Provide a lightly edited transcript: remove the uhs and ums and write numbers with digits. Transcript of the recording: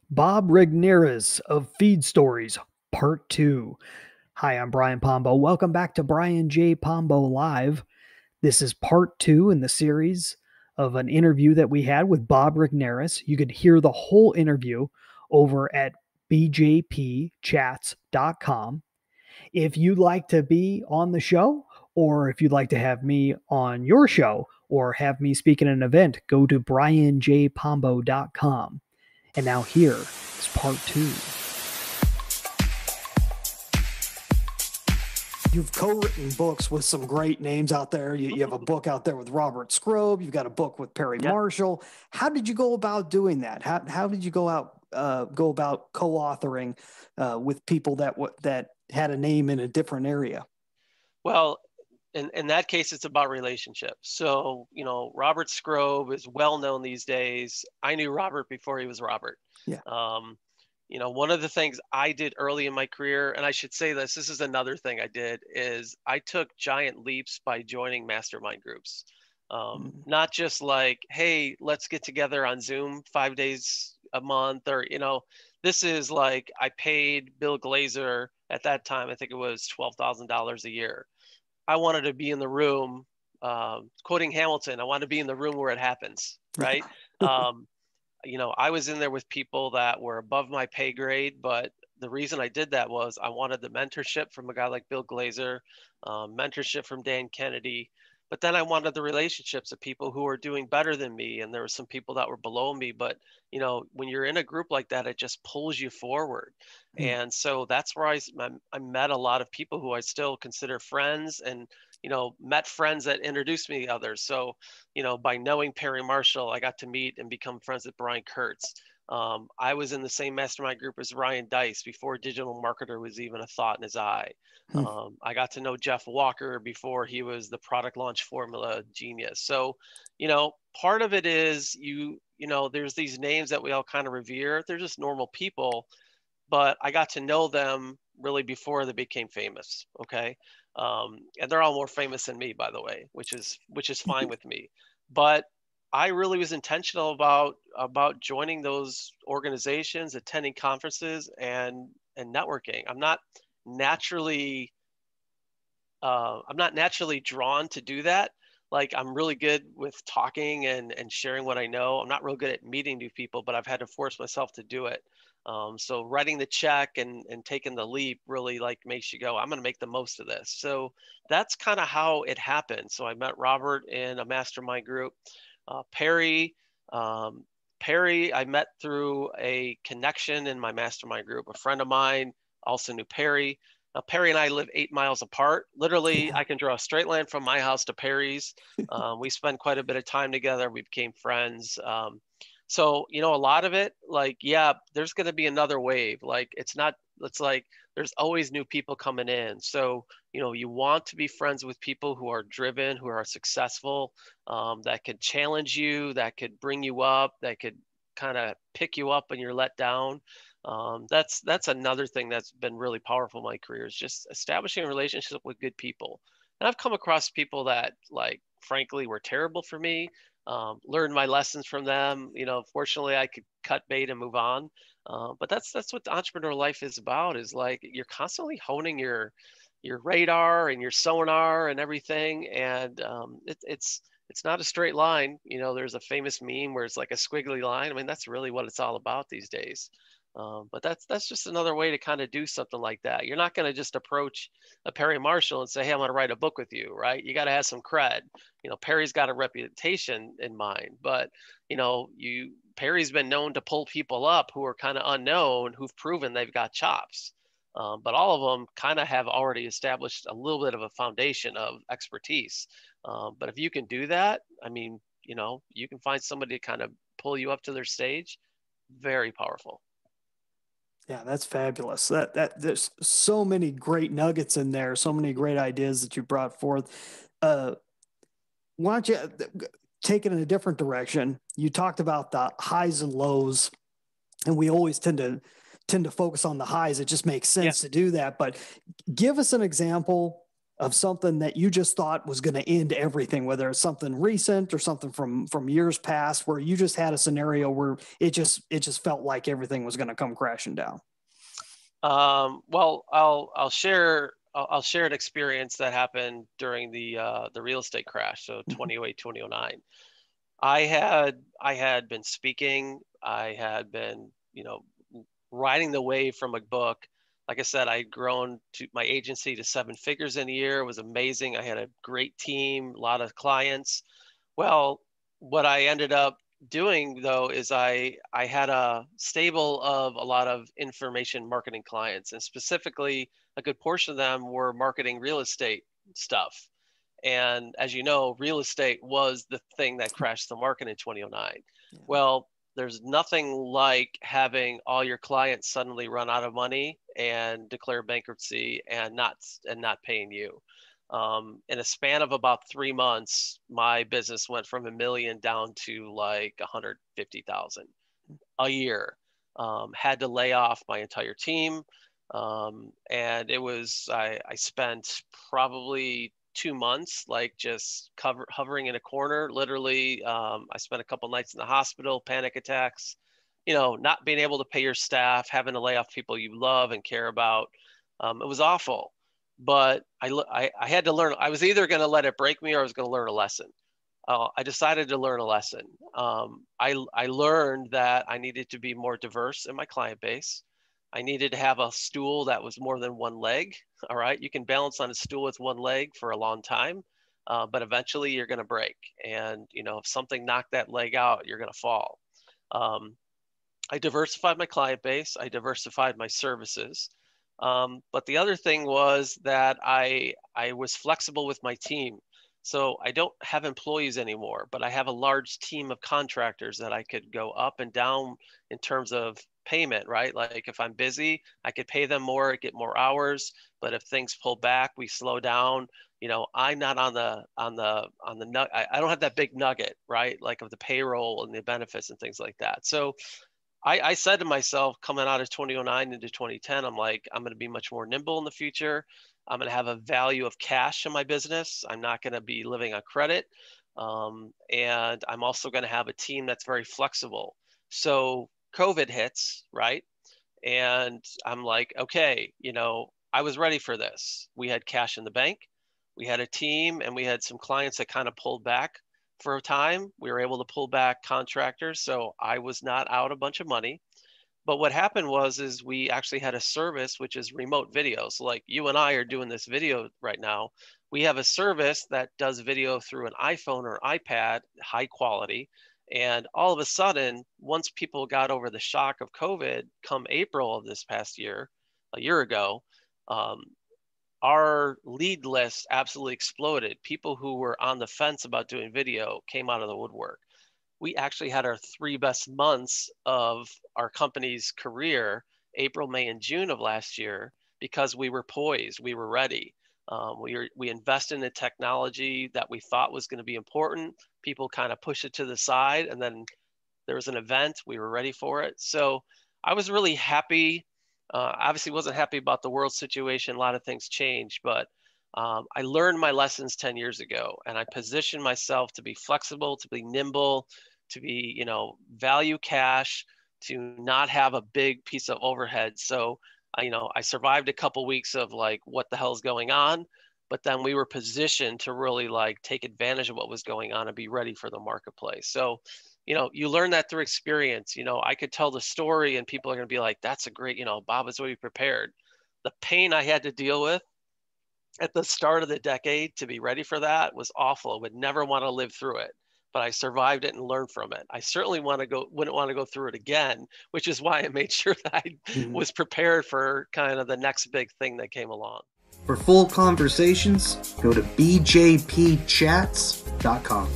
Bob Regnerus of Feedstories, Part 2. Hi, I'm Brian Pombo. Welcome back to Brian J. Pombo Live. This is Part 2 in the series of an interview that we had with Bob Regnerus. You could hear the whole interview over at bjpchats.com. If you'd like to be on the show, or if you'd like to have me on your show, or have me speak at an event, go to brianjpombo.com. And now here is part 2. You've co-written books with some great names out there. You have a book out there with Robert Scrobe. You've got a book with Perry Marshall. How did you go about doing that? How did you go about co-authoring with people that had a name in a different area? Well, in that case, it's about relationships. So, Robert Scrobe is well known these days. I knew Robert before he was Robert. Yeah. One of the things I did early in my career, and I should say this is another thing I did, is I took giant leaps by joining mastermind groups. Not just like, hey, let's get together on Zoom 5 days a month, or, this is like I paid Bill Glazer at that time, I think it was $12,000 a year. I wanted to be in the room, quoting Hamilton, I want to be in the room where it happens, right? I was in there with people that were above my pay grade, but the reason I did that was I wanted the mentorship from a guy like Bill Glazer, mentorship from Dan Kennedy, but then I wanted the relationships of people who were doing better than me. And there were some people that were below me, but when you're in a group like that, it just pulls you forward. And so that's where I met a lot of people who I still consider friends, and, met friends that introduced me to others. So, by knowing Perry Marshall, I got to meet and become friends with Brian Kurtz. I was in the same mastermind group as Ryan Dice before digital marketer was even a thought in his eye. I got to know Jeff Walker before he was the product launch formula genius. So, part of it is there's these names that we all kind of revere. They're just normal people, but I got to know them really before they became famous. Okay. And they're all more famous than me, by the way, which is fine with me. But I really was intentional about joining those organizations, attending conferences, and networking. I'm not naturally drawn to do that. Like, I'm really good with talking and sharing what I know. I'm not real good at meeting new people, but I've had to force myself to do it. So writing the check and taking the leap really makes you go, I'm going to make the most of this. So that's kind of how it happened. So I met Robert in a mastermind group. Perry, I met through a connection in my mastermind group. A friend of mine also knew Perry. Now, Perry and I live 8 miles apart. Literally, I can draw a straight line from my house to Perry's. We spend quite a bit of time together. We became friends. So, a lot of it, there's going to be another wave. It's like there's always new people coming in. So, you want to be friends with people who are driven, who are successful, that could challenge you, that could bring you up, that could kind of pick you up when you're let down. That's another thing that's been really powerful in my career, is just establishing a relationship with good people. And I've come across people that, frankly, were terrible for me. Learned my lessons from them. Fortunately, I could cut bait and move on. But that's what the entrepreneur life is about. Is you're constantly honing your radar and your sonar and everything. And it's not a straight line. There's a famous meme where it's like a squiggly line. I mean, that's really what it's all about these days. But that's just another way to kind of do something like that. You're not going to just approach a Perry Marshall and say, hey, I'm going to write a book with you, right? You got to have some cred. Perry's got a reputation in mind, but Perry's been known to pull people up who are kind of unknown, who've proven they've got chops. But all of them kind of have already established a little bit of a foundation of expertise. But if you can do that, I mean, you can find somebody to kind of pull you up to their stage. Very powerful. Yeah, that's fabulous. That there's so many great nuggets in there, so many great ideas that you brought forth. Why don't you take it in a different direction? You talked about the highs and lows, and we always tend to focus on the highs. It just makes sense to do that. But give us an example of something that you just thought was going to end everything, whether it's something recent or something from years past, where you just had a scenario where it just felt like everything was going to come crashing down? Well, I'll share an experience that happened during the real estate crash, so 2008, 2009. I had been speaking. I had been, riding the wave from a book. Like I said, I had grown to my agency to 7 figures in a year. It was amazing. I had a great team, a lot of clients. Well, what I ended up doing though is I had a stable of a lot of information marketing clients, and specifically a good portion of them were marketing real estate stuff. And as you know, real estate was the thing that crashed the market in 2009. Yeah. Well, there's nothing like having all your clients suddenly run out of money and declare bankruptcy and not paying you. In a span of about 3 months, my business went from $1 million down to like 150,000 a year. Had to lay off my entire team. And it was, I spent probably 2 months like just hovering in a corner. Literally, I spent a couple nights in the hospital, panic attacks, not being able to pay your staff, having to lay off people you love and care about. It was awful, but I had to learn. I was either going to let it break me or I was going to learn a lesson. I decided to learn a lesson. I learned that I needed to be more diverse in my client base. I needed to have a stool that was more than one leg. All right. You can balance on a stool with one leg for a long time, but eventually you're going to break. And, if something knocked that leg out, you're going to fall. I diversified my client base. I diversified my services. But the other thing was that I was flexible with my team. So I don't have employees anymore, but I have a large team of contractors that I could go up and down in terms of payment, right? Like if I'm busy, I could pay them more, get more hours. But if things pull back, we slow down. I'm not on the I don't have that big nugget, right? Like of the payroll and the benefits and things like that. So I said to myself, coming out of 2009 into 2010, I'm like, I'm going to be much more nimble in the future. I'm going to have a value of cash in my business. I'm not going to be living on credit. And I'm also going to have a team that's very flexible. So COVID hits, right? And I'm like, okay, I was ready for this. We had cash in the bank. We had a team and we had some clients that kind of pulled back for a time. We were able to pull back contractors. So I was not out a bunch of money. But what happened is we actually had a service, which is remote video. So like you and I are doing this video right now. We have a service that does video through an iPhone or iPad, high quality. And all of a sudden, once people got over the shock of COVID, come April of this past year, a year ago, our lead list absolutely exploded. People who were on the fence about doing video came out of the woodwork. We actually had our 3 best months of our company's career, April, May, and June of last year, because we were poised, we were ready. We invested in the technology that we thought was going to be important. People kind of pushed it to the side, and then there was an event. We were ready for it. So I was really happy. Obviously, wasn't happy about the world situation. A lot of things changed, but I learned my lessons 10 years ago, and I positioned myself to be flexible, to be nimble, to be, value cash, to not have a big piece of overhead. So, I survived a couple weeks of like, what the hell's going on? But then we were positioned to really like take advantage of what was going on and be ready for the marketplace. So, you learn that through experience. I could tell the story and people are going to be like, that's a great, Bob is already prepared. The pain I had to deal with at the start of the decade to be ready for that was awful. I would never want to live through it, but I survived it and learned from it. I certainly wouldn't want to go through it again, which is why I made sure that I was prepared for kind of the next big thing that came along. For full conversations, go to bjpchats.com.